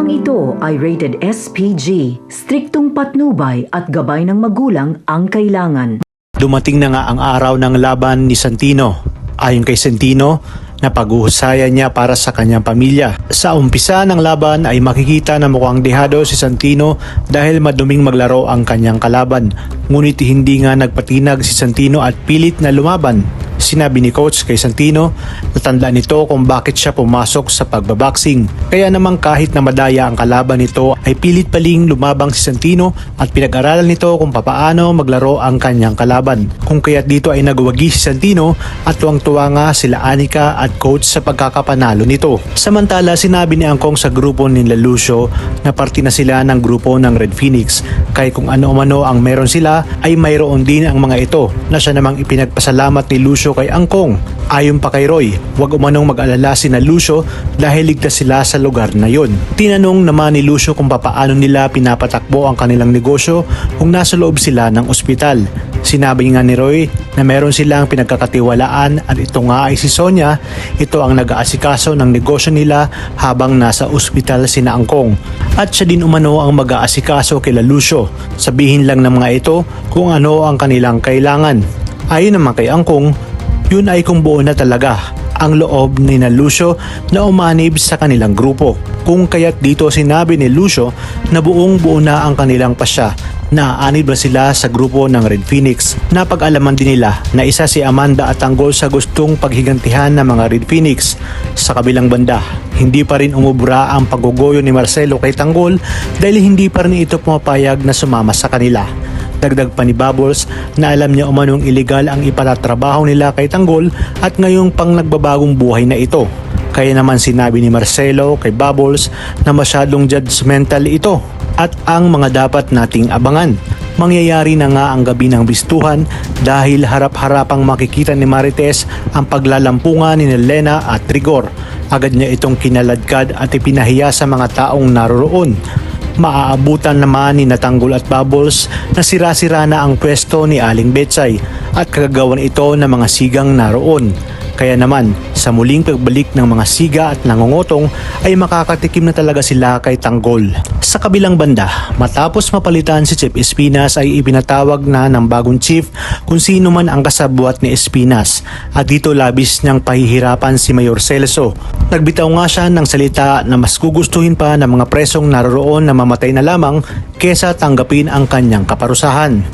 Paksang ito ay rated SPG, striktong patnubay at gabay ng magulang ang kailangan. Dumating na nga ang araw ng laban ni Santino. Ayon kay Santino, na paghuhusayan niya para sa kanyang pamilya. Sa umpisa ng laban ay makikita na mukhang dehado si Santino dahil maduming maglaro ang kanyang kalaban. Ngunit hindi nga nagpatinag si Santino at pilit na lumaban. Sinabi ni coach kay Santino, natandaan nito kung bakit siya pumasok sa pagbaboxing. Kaya naman kahit na madaya ang kalaban nito ay pilit paling lumabang si Santino at pinag-aralan nito kung papaano maglaro ang kanyang kalaban. Kung kaya't dito ay nagwagi si Santino at tuwang-tuwa nga sila Anika at coach sa pagkakapanalo nito. Samantala sinabi ni Angkong sa grupo ni Lucio na parte na sila ng grupo ng Red Phoenix. Kaya kung ano-umano ang meron sila ay mayroon din ang mga ito na siya namang ipinagpasalamat ni Lucio kay Angkong. Ayon pa kay Roy, huwag umanong mag-alala si Lucio dahil ligtas sila sa lugar na yon. Tinanong naman ni Lucio kung papaano nila pinapatakbo ang kanilang negosyo kung nasa loob sila ng ospital. Sinabi nga ni Roy na meron silang pinagkakatiwalaan at ito nga ay si Sonia. Ito ang nag-aasikaso ng negosyo nila habang nasa ospital sina Angkong. At siya din umano ang mag-aasikaso kay Lucio. Sabihin lang ng mga ito kung ano ang kanilang kailangan. Ayon naman kay Angkong, yun ay kung buo na talaga ang loob ni Lucio na umanib sa kanilang grupo. Kung kaya't dito sinabi ni Lucio na buong-buo na ang kanilang pasya na aanib na sila sa grupo ng Red Phoenix. Napag-alaman din nila na isa si Amanda at Tanggol sa gustong paghigantihan ng mga Red Phoenix. Sa kabilang banda, hindi pa rin umubra ang paggugoyo ni Marcelo kay Tanggol dahil hindi pa rin ito pumapayag na sumama sa kanila. Dagdag pa ni Bubbles na alam niya umanong illegal ang ipatatrabaho nila kay Tanggol at ngayong pang nagbabagong buhay na ito. Kaya naman sinabi ni Marcelo kay Bubbles na masyadong judgmental ito at ang mga dapat nating abangan. Mangyayari na nga ang gabi ng bistuhan dahil harap-harapang makikita ni Marites ang paglalampungan ni Lena at Rigor. Agad niya itong kinaladkad at ipinahiya sa mga taong naroroon. Maaabutan naman ni Tanggol at Bubbles na sira-sira na ang pwesto ni Aling Betsay at kagagawan ito ng mga sigang naroon. Kaya naman, sa muling pagbalik ng mga siga at nangungutong ay makakatikim na talaga sila kay Tanggol. Sa kabilang banda, matapos mapalitan si Chief Espinas ay ipinatawag na ng bagong chief kung sino man ang kasabwat ni Espinas at dito labis niyang pahihirapan si Mayor Celso. Nagbitaw nga siya ng salita na mas gugustuhin pa ng mga presong naroroon na mamatay na lamang kesa tanggapin ang kanyang kaparusahan.